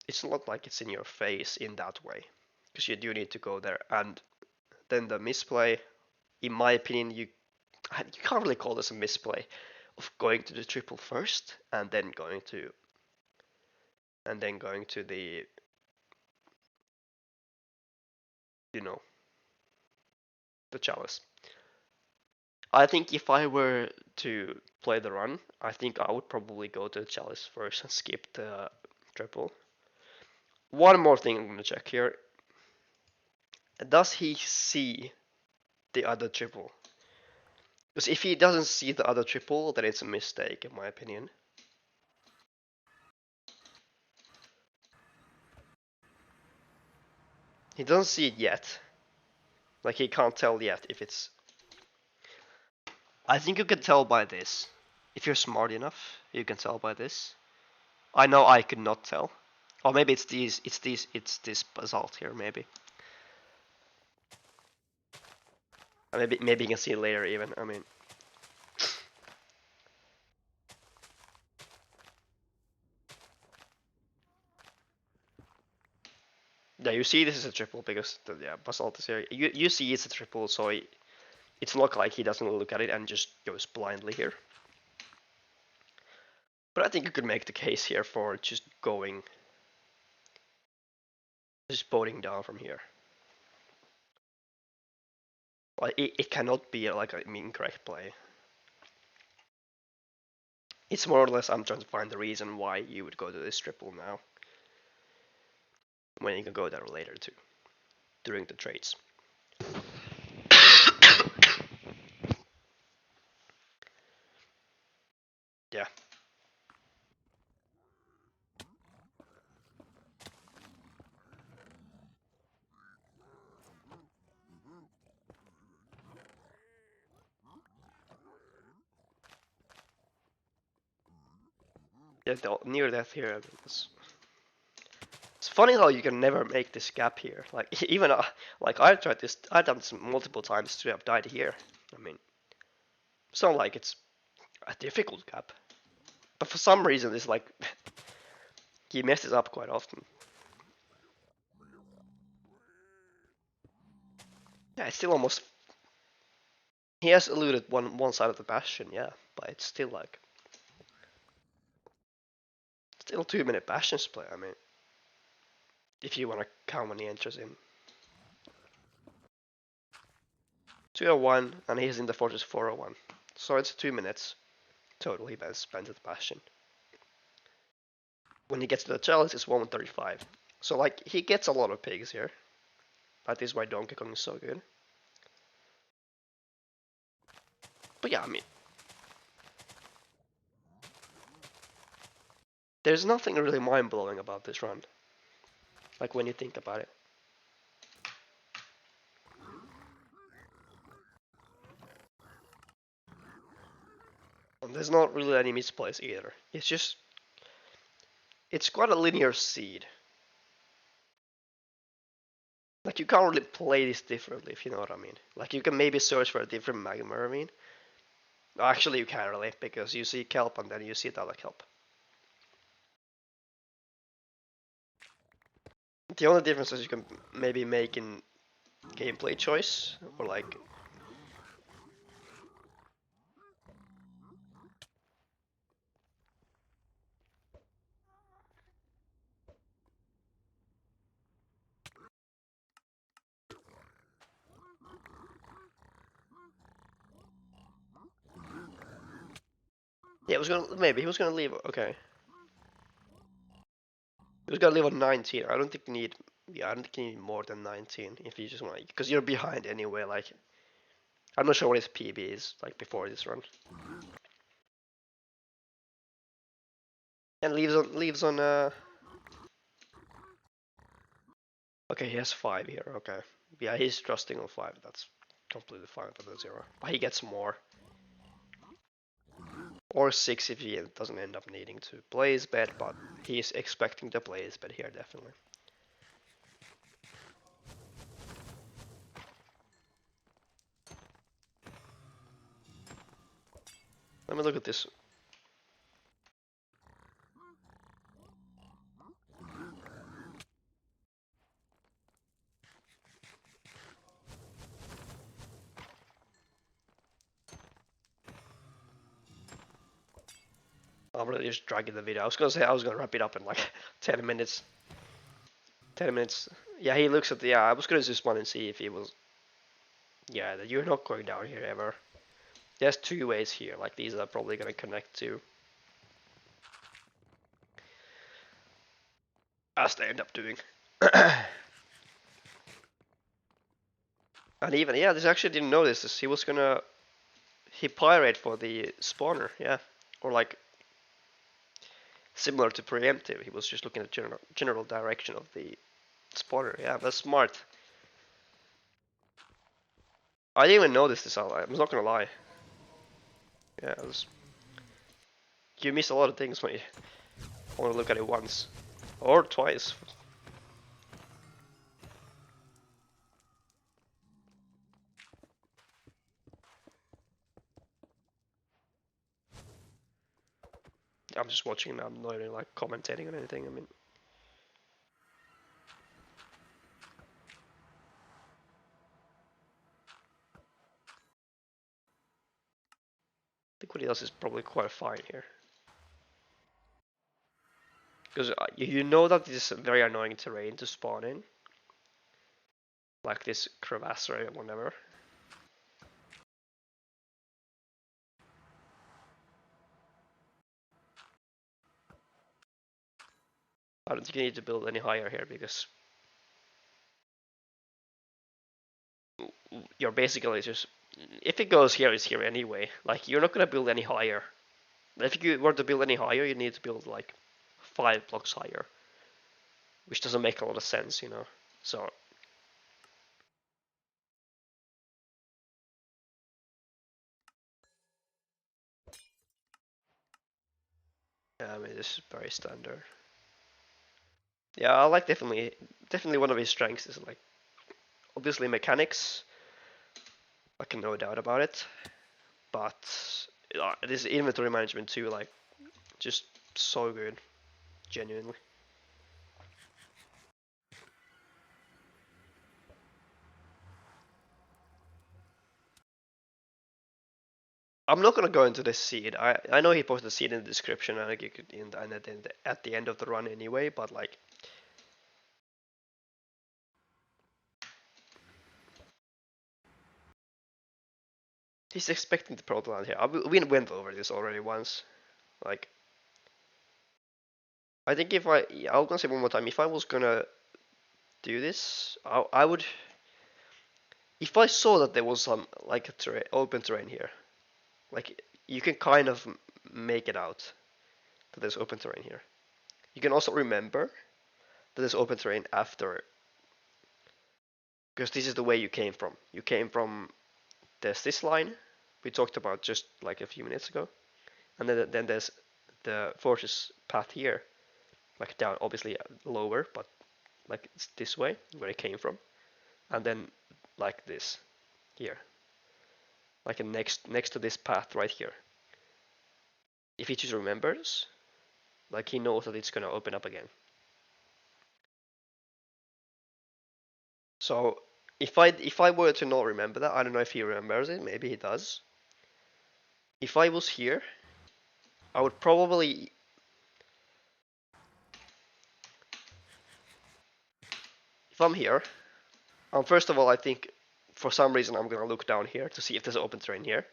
It's not like it's in your face in that way, because you do need to go there. And then the misplay, in my opinion, you can't really call this a misplay of going to the triple first and then going to the you know, the chalice. I think if I were to play the run, I think I would probably go to the chalice first and skip the triple. One more thing I'm gonna check here. Does he see the other triple? Because if he doesn't see the other triple, then it's a mistake in my opinion. He doesn't see it yet. Like he can't tell yet if it's. I think you can tell by this. If you're smart enough, you can tell by this. I know I could not tell. Or maybe it's this basalt here, maybe. Maybe you can see it later even, I mean. Yeah, you see this is a triple because yeah, basalt is here. You see it's a triple, so it's not like he doesn't look at it and just goes blindly here. But I think you could make the case here for just boating down from here. Like it cannot be like an incorrect play. It's more or less I'm trying to find the reason why you would go to this triple now, when you can go there later too, during the trades. Yeah. Yeah, near death here. It's funny how you can never make this gap here. Like even like I've tried this, I've done this multiple times to have died here. I mean, it's not like it's a difficult gap, but for some reason it's like he messes up quite often. Yeah, it's still almost. He has eluded one side of the bastion, yeah, but it's still like still 2 minute bastions play. I mean, if you want to count when he enters in. 201 and he's in the fortress 401. So it's 2 minutes total he spent at the bastion. When he gets to the chalice, it's 135. So like he gets a lot of pigs here. That is why Donkey Kong is so good. But yeah, I mean, there's nothing really mind-blowing about this run. Like when you think about it. And there's not really any misplays either. It's quite a linear seed. Like you can't really play this differently, if you know what I mean. Like you can maybe search for a different magma, I mean. Actually, you can't really, because you see kelp and then you see the other kelp. The only difference is you can maybe make in gameplay choice, or like. Yeah, maybe he was gonna leave. Okay, he was gonna leave on 19. I don't think you need. Yeah, I don't think you need more than 19 if you just want, because you're behind anyway. Like, I'm not sure what his PB is like before this run. And leaves on. Okay, he has 5 here. Okay, yeah, he's trusting on 5. That's completely fine for the 0. But he gets more. Or 6 if he doesn't end up needing to play his bed, but he's expecting to play his bed here, definitely. Let me look at this. I'm really just dragging the video. I was gonna say I was gonna wrap it up in like 10 minutes. 10 minutes Yeah, he looks at the. Yeah, I was gonna just want to see if he was. Yeah, that you're not going down here ever. There's two ways here. Like these are probably gonna connect to. As they end up doing. And even yeah, this actually didn't notice this. He was gonna he pirate for the spawner, yeah, or like similar to preemptive. He was just looking at general direction of the spawner. Yeah, that's smart. I didn't even notice this. I'm not gonna lie. Yeah, you miss a lot of things when you only look at it once or twice. I'm just watching. I'm not even like commentating on anything. I mean, I think what he does is probably quite fine here. Because you know that this is very annoying terrain to spawn in. Like this crevasse or whatever. I don't think you need to build any higher here because you're basically just if it goes here, it's here anyway. Like you're not gonna build any higher. If you were to build any higher, you need to build like 5 blocks higher, which doesn't make a lot of sense, you know. So yeah, I mean this is very standard. Yeah, I like definitely one of his strengths is like obviously mechanics. I can no doubt about it, but this inventory management too, like just so good, genuinely. I'm not gonna go into the seed. I know he posted the seed in the description, and like you could and at the end of the run anyway. But like, he's expecting the proto land here. We went over this already once. Like, I think if I'm gonna say one more time. If I was gonna do this, I would. If I saw that there was some like a open terrain here, like you can kind of make it out that there's open terrain here. You can also remember that there's open terrain after, because this is the way you came from. You came from there's this line we talked about just like a few minutes ago, and then there's the fortress path here, like down, obviously lower, but like it's this way where it came from, and then like this here, like a next to this path right here. If he just remembers, like he knows that it's gonna open up again. So if I were to not remember that, I don't know if he remembers it. Maybe he does. If I was here, I would probably. If I'm here, first of all, I think for some reason I'm gonna look down here to see if there's open terrain here.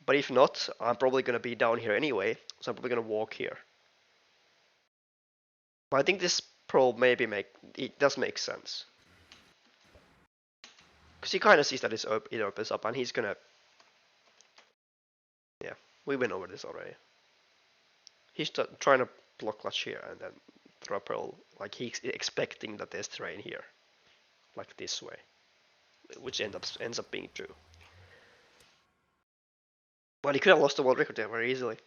But if not, I'm probably gonna be down here anyway, so I'm probably gonna walk here. But I think this probe maybe it does make sense. Because he kind of sees that it opens up, and he's gonna. Yeah, we went over this already. He's trying to block clutch here and then throw a pearl, like he's expecting that there's terrain here, like this way, which ends up being true. But he could have lost the world record there very easily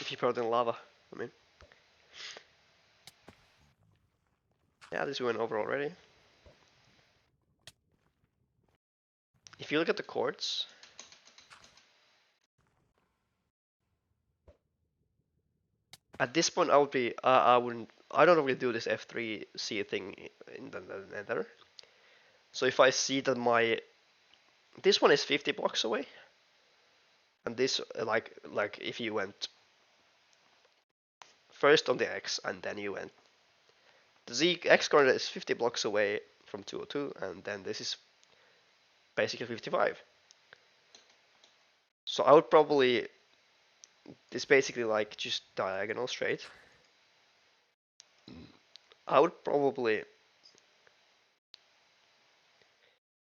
if he put in lava. I mean, yeah, this went over already. If you look at the chords, at this point I would be I wouldn't I don't really do this F3C thing in the nether. So if I see that this one is 50 blocks away, and this like if you went first on the X and then you went The Z X coordinate is 50 blocks away from 202, and then this is basically 55. So I would probably, it's basically like just diagonal straight. I would probably,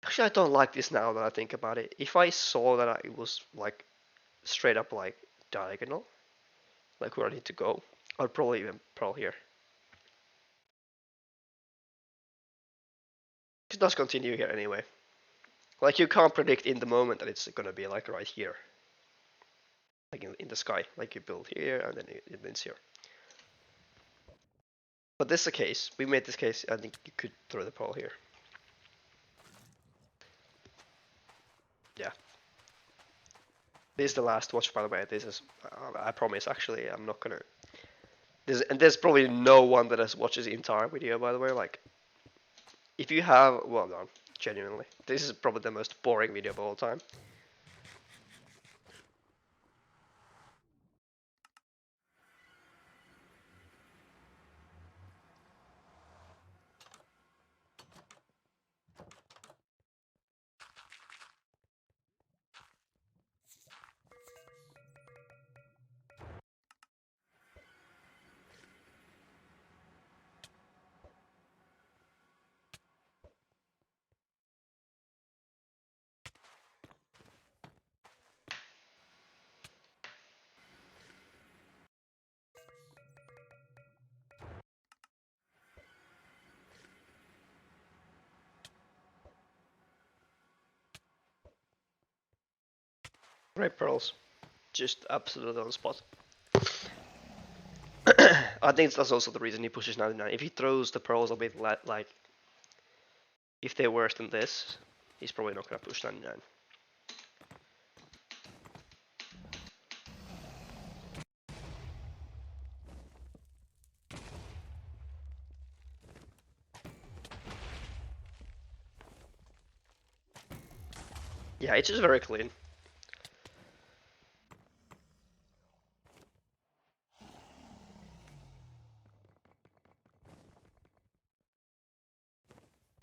actually I don't like this now that I think about it. If I saw that it was like straight up like diagonal, like where I need to go, I'd probably even pearl here. It does continue here anyway. Like you can't predict in the moment that it's gonna be like right here. Like in the sky. Like you build here and then it ends here. But this is a case. We made this case. I think you could throw the pearl here. Yeah. This is the last watch, by the way. This is, I promise. Actually, I'm not gonna. There's probably no one that has watched the entire video, by the way. Like, if you have, well done, genuinely. This is probably the most boring video of all time. Great pearls, just absolutely on the spot. I think that's also the reason he pushes 99. If he throws the pearls a bit like, if they're worse than this, he's probably not gonna push 99. Yeah, it's just very clean.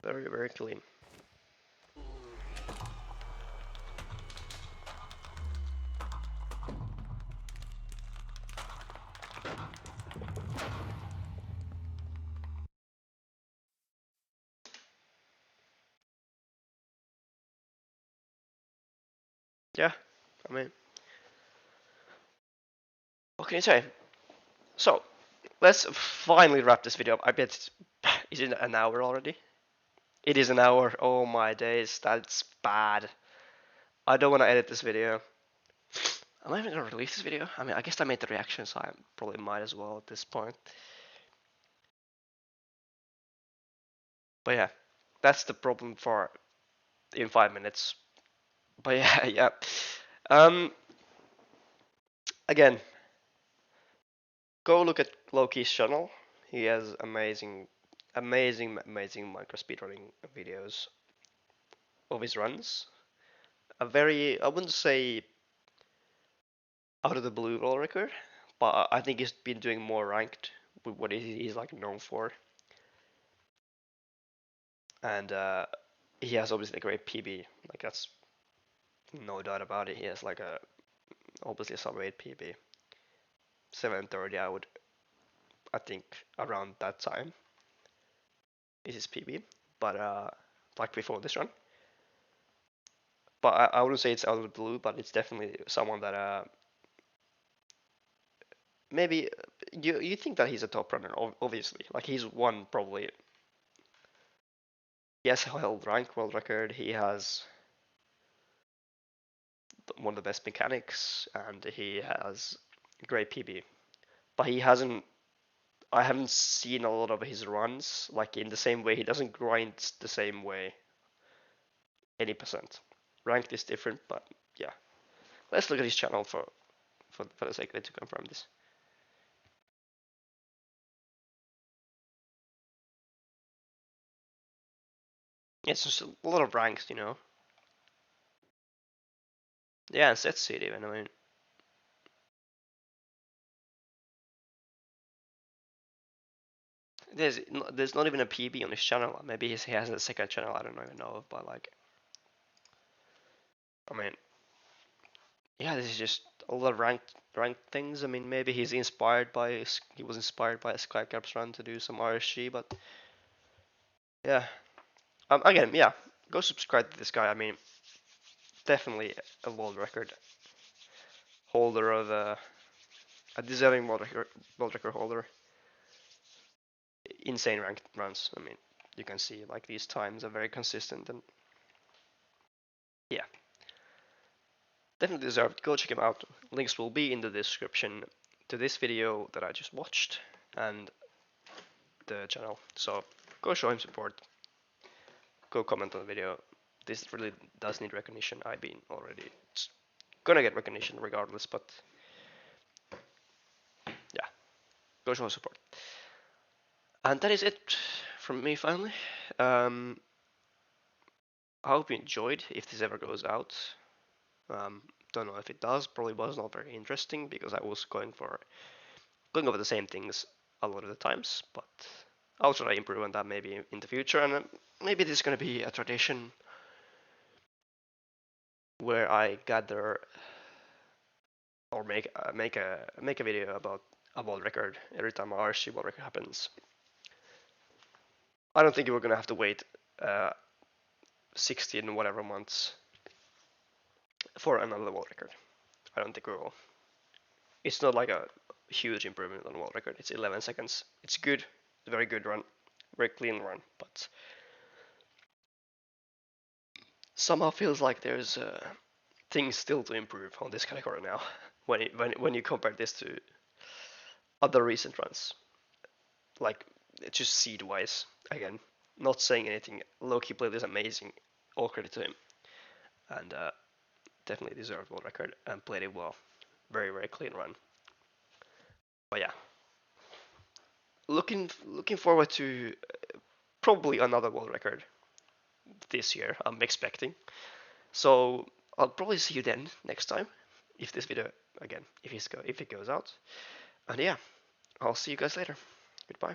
Very, very clean. Yeah, I mean, what can you say? So, let's finally wrap this video up. I bet is it an hour already? It is an hour. Oh my days, that's bad. I don't want to edit this video. Am I even gonna release this video? I mean, I guess I made the reaction, so I probably might as well at this point. But yeah, that's the problem for in 5 minutes. But yeah, yeah. Um, again, go look at Lowkey's channel. He has amazing micro speedrunning videos of his runs. A very, I wouldn't say out of the blue world record, but I think he's been doing more ranked with what he's like known for. And he has obviously a great PB. Like that's no doubt about it. He has like a obviously a sub-8 PB. 730, I think around that time is his PB. But like before this run. But I wouldn't say it's out of the blue, but it's definitely someone that maybe you think that he's a top runner, obviously. Like he's won probably. He has held rank world record. He has one of the best mechanics, and he has great PB. But he hasn't. I haven't seen a lot of his runs like in the same way. He doesn't grind the same way. Any percent. Ranked is different, but yeah. Let's look at his channel for the sake of it to confirm this. It's just a lot of ranks, you know. Yeah, and set seed even. I mean, there's not even a PB on his channel. Maybe he has a second channel. I don't even know. But like, I mean, yeah, this is just all the ranked things. I mean, maybe he was inspired by a Skycaps run to do some RSG. But yeah, again, yeah, go subscribe to this guy. I mean, definitely a world record holder of a deserving world record holder. Insane ranked runs. I mean, you can see like these times are very consistent and yeah, definitely deserved. Go check him out. Links will be in the description to this video that I just watched and the channel. So go show him support. Go comment on the video. This really does need recognition. I've been already. It's gonna get recognition regardless, but yeah, go show support. And that is it from me finally. Um, I hope you enjoyed. If this ever goes out, don't know if it does. Probably was not very interesting because I was going over the same things a lot of the times. But I'll try to improve on that maybe in the future, and maybe this is gonna be a tradition where I gather or make a video about a world record every time a RSG world record happens. I don't think we're gonna have to wait 16 whatever months for another world record. I don't think we will. It's not like a huge improvement on world record. It's 11 seconds. It's good, very good run, very clean run, but somehow feels like there's things still to improve on this category now. When you compare this to other recent runs, like just seed wise, again, not saying anything. Lowkey played this amazing. All credit to him, and definitely deserved world record and played it well. Very clean run. But yeah, looking forward to probably another world record this year. I'm expecting. So I'll probably see you then next time if this video again if it goes out. And yeah, I'll see you guys later. Goodbye.